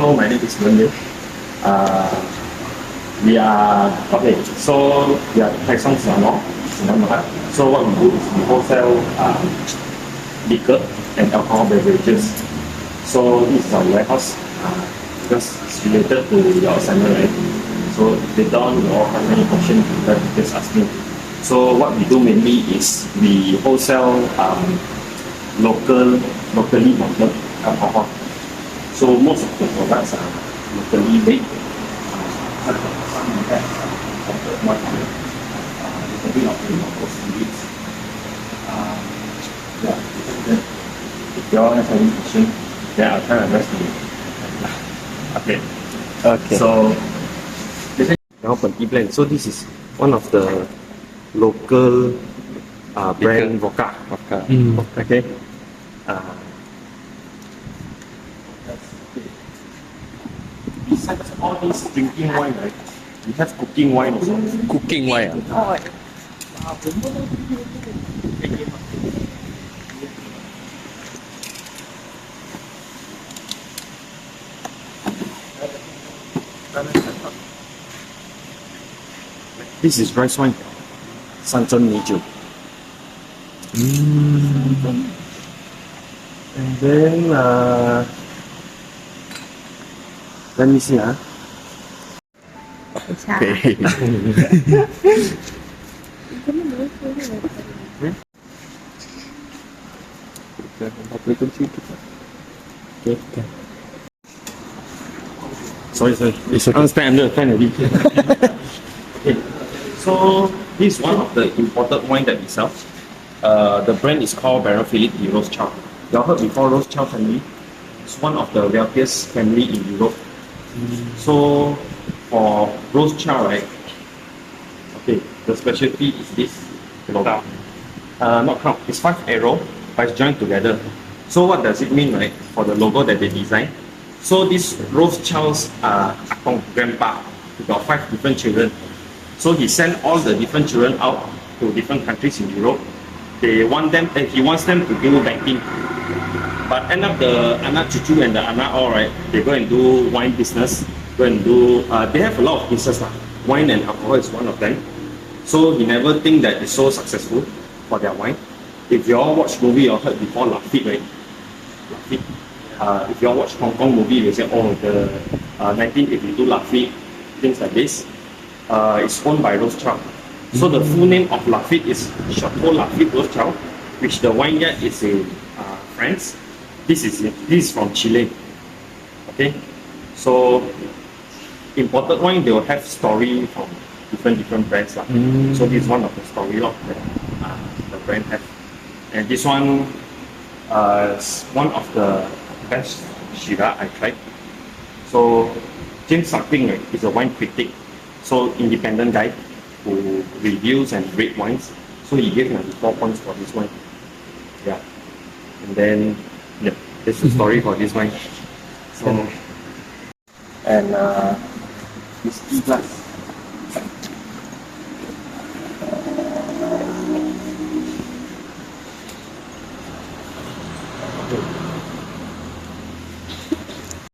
So my name is Wendy. We are okay. So we are Taisong Salon. So what we do is we wholesale liquor and alcohol beverages. So this is our warehouse because it's related to your assignment, right? So later on you all have any question, you can just ask me. So what we do mainly is we wholesale locally bottled alcohol. So most of the products are locally made. Some we have bottled wine, a bit of the local spirits. If you all have any question, then I'll try my best to. Okay. Okay. So this is blend. So this is one of the local brand vodka. Okay. Besides all these drinking wine, right? We have cooking wine also. Cooking wine. This is rice wine. Sanzhen Mijiu. And then let me see. Okay. Okay. Sorry. It's okay. I'm spend under the fan already. Okay. So this is one of the imported wine that we sell. The brand is called Baron Philippe de Rothschild. You all heard before Rothschild family? It's one of the wealthiest family in Europe. So for Rothschild, right? Okay, the specialty is this logo. Not crown. It's 5 arrow, but it's joined together. So what does it mean, right? For the logo that they design. So this Rothschild's Akong grandpa, he got 5 different children. So he sent all the different children out to different countries in Europe. He wants them to do banking. But end up the anak cucu and the anak all right, they go and do wine business. Go and do. They have a lot of business. Wine and alcohol is one of them. So he never think that it's so successful for their wine. If you all watch movie or heard before Lafite, right? Lafite. If you all watch Hong Kong movie, they say, oh, the 1982 Lafite, things like this. It's owned by Rothschild. So the full name of Lafite is Chateau Lafite Rothschild, which the vineyard is in France. This is from Chile. Okay, so imported wine they will have story from different brands. So this is one of the story that the brand have. And this one is one of the best Shiraz I tried. So James Suckling is a wine critic. So independent guy who reviews and rate wines. So he gave 94 points for this wine. Yeah. And then this is the story for this wine. So and this tea glass.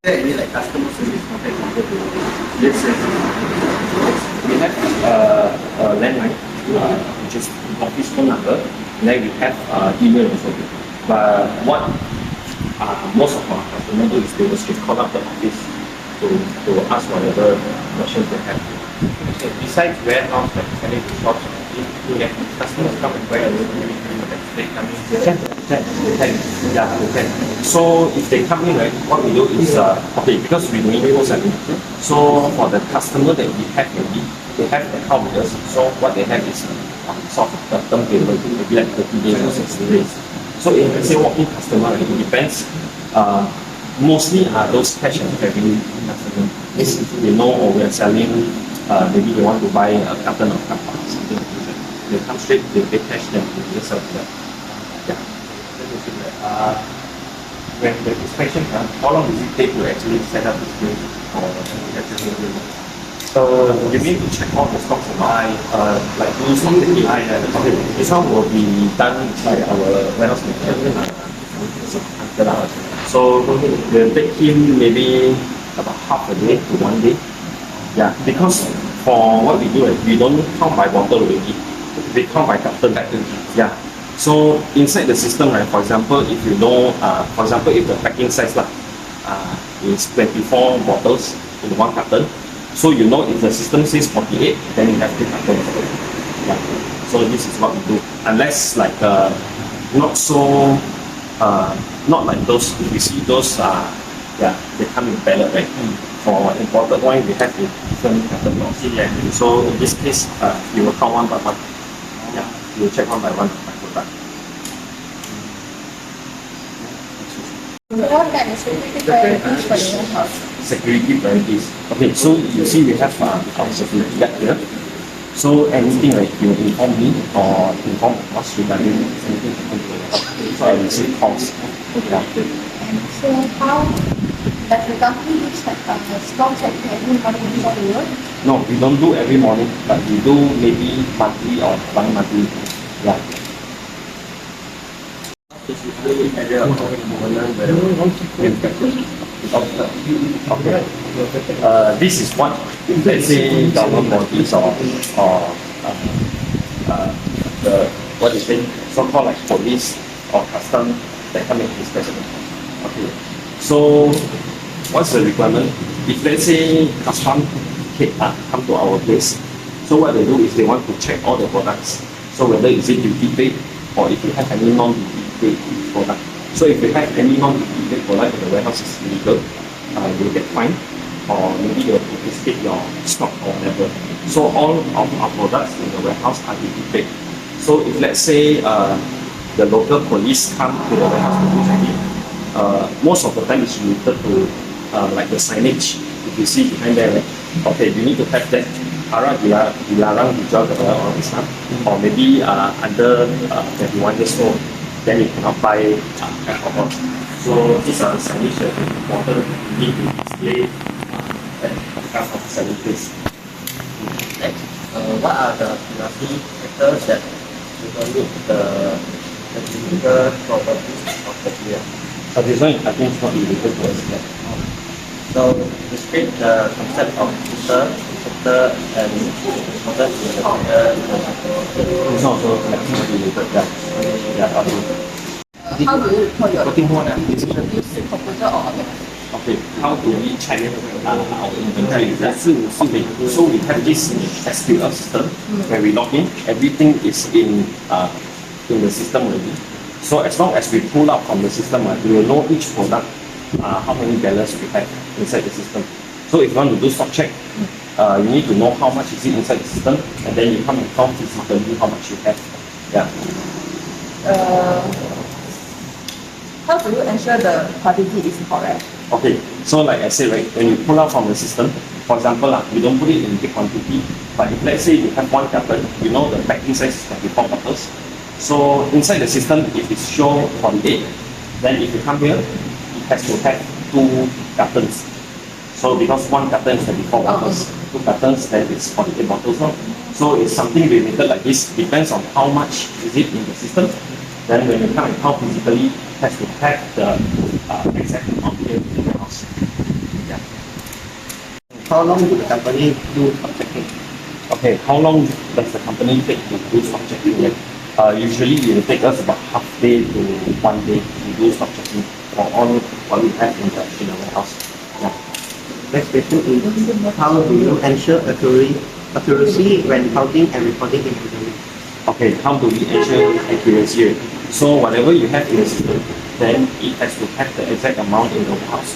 Is there any like customer service contact number to this? We have a landline, which is office phone number, and then we have email also. But what most of our customers do is they will straight call up the office to ask whatever questions they have. Okay, besides warehouse, like selling to shops, you get customers come and buy a little bit they come in. They can. Yeah, they can. So if they come in, right, what we do is okay, because we need wholesaling. So for the customer that we have already, they have account with us. So what they have is sort of term payment, maybe like 30 days or 60 days. So if let's say walk-in customer, it depends. Mostly are those cash and carry customers. They know we are selling. Maybe they want to buy a carton of kappa or something like that. They come straight, they pay cash, then we just sell to them. Yeah. When the inspection comes, how long does it take to actually set up this place or actually? So you need to check all the stocks and all. Like do stock taking. Okay, this one will be done by our warehouse manager. So we'll take him maybe about half a day to 1 day. Yeah, because for what we do, we don't count by bottle already. We count by carton. Yeah. So inside the system, right, for example, if you know, for example, if the packing size is 24 bottles in one carton, so you know if the system says 48, then you have 2 cartons. Yeah. So this is what we do. Unless like not so, not like those, if you see those, they come in pallet, right? For imported wine, we have in different carton lots. Yeah. So in this case, you will count one by one. Yeah, you will check one by one by product. What kind of security varieties for your house? Security varieties. Okay, so you see we have our security guard here. So anything like you inform me or inform us regarding anything happen to the house. So I will say calls. Yeah. And so how does the company use stock checking every morning before you work? No, we don't do every morning, but we do maybe monthly or bi-monthly. Yeah. Okay. This is what, let's say, government bodies or the what is it, so-called like police or custom that come in inspection. Okay. So what's the requirement? If let's say custom come to our place, so what they do is they want to check all the products. So whether is it duty paid or if you have any non-duty paid product. So if you have any non-duty paid product in the warehouse is illegal, you'll get fined or maybe you'll confiscate your stock or whatever. So all of our products in the warehouse are duty paid. So if let's say the local police come to the warehouse to do checking, most of the time it's related to like the signage. If you see behind there, right? Okay, you need to have that. Dilarang dijual kepada orang Islam, or maybe under 21 years old, then you cannot buy alcohol. So these are the signage that is important. You need to display at the kind of selling place. Next, what are the privacy factors that determine the technical properties of the beer? This one I think is not related to us yet. So, describe the concept of filter, receptor, and concept in the beer. It's not also related. Yeah. Okay. How do you report your This is use proposal or order? okay. How do we check our inventory? Okay. So we have this SQL system where we log in. Everything is in the system already. So as long as we pull out from the system, we will know each product how many balance we have inside the system. So if you want to do stock check, you need to know how much is it inside the system, and then you come and count physically how much you have. Yeah. How do you ensure the quantity is correct? Okay, so like I said, right, when you pull out from the system, for example, we don't put it in big quantity, but if let's say you have 1 carton, you know the packing size is 24 bottles. So inside the system, if it's show 48, then if you come here, it has to have 2 cartons. So because 1 carton is 24 bottles, 2 cartons, then it's 48 bottles. So it's something related like this, depends on how much is it in the system. Then when you come and count physically, it has to have the exact amount here in the house. Yeah. How long do the company do stock checking? Okay, how long does the company take to do stock checking? Usually it will take us about half day to 1 day to do stock checking for all what we have in the warehouse. Yeah. Next question is, how do you ensure accuracy when counting and reporting inventory? Okay, how do we ensure accuracy? So whatever you have in the system, then it has to have the exact amount in the warehouse.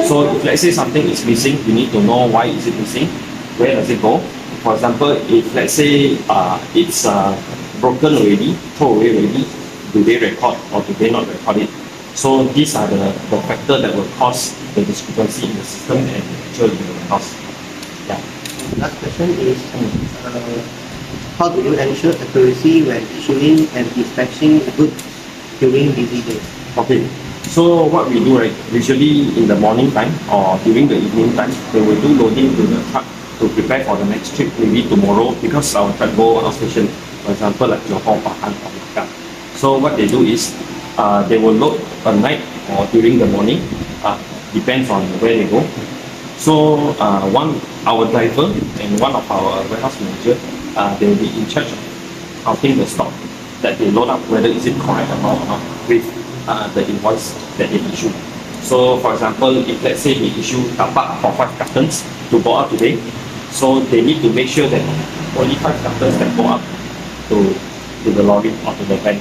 So if let's say something is missing, you need to know why is it missing, where does it go. For example, if let's say it's broken already, thrown away already, do they record or do they not record it? So these are the factors that will cause the discrepancy in the system and actually in the warehouse. Yeah. Last question is, how do you ensure accuracy when issuing and dispatching goods during busy days? Okay, so what we do, right, usually in the morning time or during the evening time, they will do loading to the truck to prepare for the next trip, maybe tomorrow, because our truck go outstation, for example, like Johor, Pahang or Melaka. So what they do is, they will load at night or during the morning, depends on where they go. So our driver and one of our warehouse manager, they will be in charge of counting the stock that they load up, whether is it correct amount or not with the invoice that they issue. So for example, if let's say they issue tapak for 5 cartons to go out today, so they need to make sure that only 5 cartons can go up to the lorry or to the van.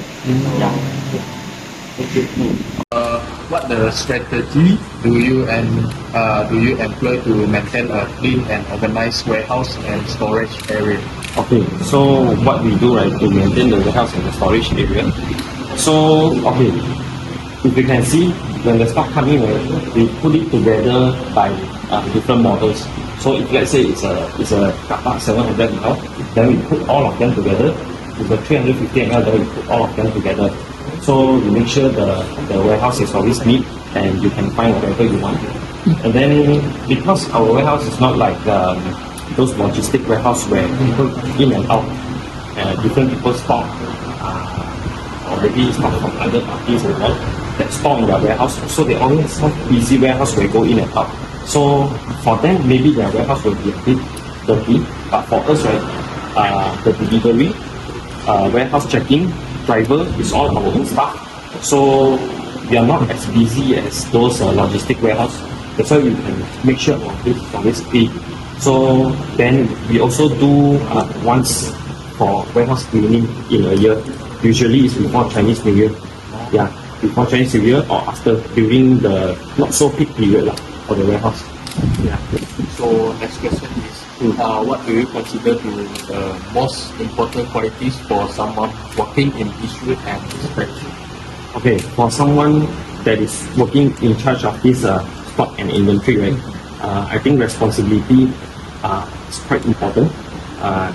Yeah. What the strategy do you employ to maintain a clean and organized warehouse and storage area? Okay, so what we do, right, to maintain the warehouse and the storage area. So, okay, if you can see, when the stock coming, right, we put it together by different models. So if let's say it's a tapak 700 ml, then we put all of them together. With the 350 ml, then we put all of them together. So we make sure the warehouse is always neat and you can find whatever you want. And then because our warehouse is not like those logistic warehouse where people in and out, different people stock, or maybe stock from other parties and all that store in their warehouse. So they always have busy warehouse where go in and out. So for them, maybe their warehouse will be a bit dirty, but for us, right, the delivery, warehouse checking, driver is all our own staff. So we are not as busy as those logistic warehouse. That's why we can make sure our place is always clean. So then we also do once for warehouse cleaning in a year. Usually it's before Chinese New Year. Yeah, before Chinese New Year or after during the not so peak period for the warehouse. Yeah. So next question is, what do you consider to be the most important qualities for someone working in issue and dispatch? Okay, for someone that is working in charge of this stock and inventory, right? I think responsibility is quite important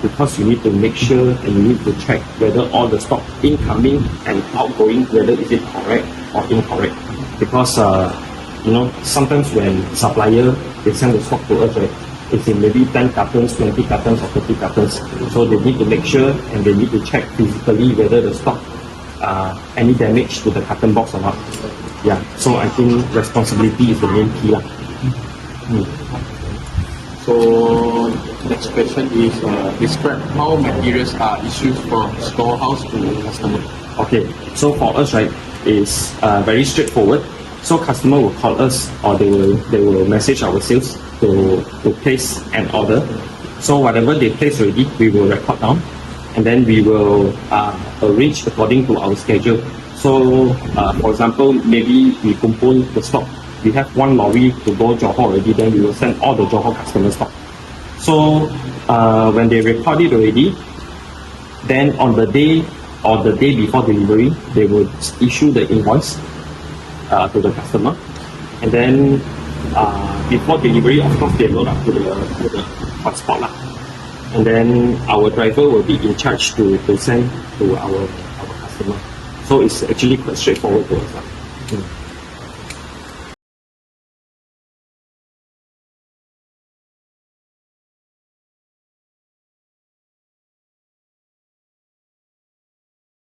because you need to make sure and you need to check whether all the stock incoming and outgoing, whether is it correct or incorrect. Because sometimes when supplier they send the stock to us, right, it's in maybe 10 cartons, 20 cartons or 30 cartons. So they need to make sure and they need to check physically whether the stock any damage to the carton box or not. Yeah, so I think responsibility is the main key. So next question is, describe how materials are issued from storehouse to customer. Okay, so for us, right, is very straightforward. So customer will call us or they will message our sales to place an order. So whatever they place already, we will record down and then we will arrange according to our schedule. So for example, maybe we compone the stock. We have one lorry to go Johor already, then we will send all the Johor customer stock. So when they record it already, then on the day or the day before delivery, they will issue the invoice to the customer. And then before delivery, of course, they load up to the hotspot. And then our driver will be in charge to send to our customer. So it's actually quite straightforward to us.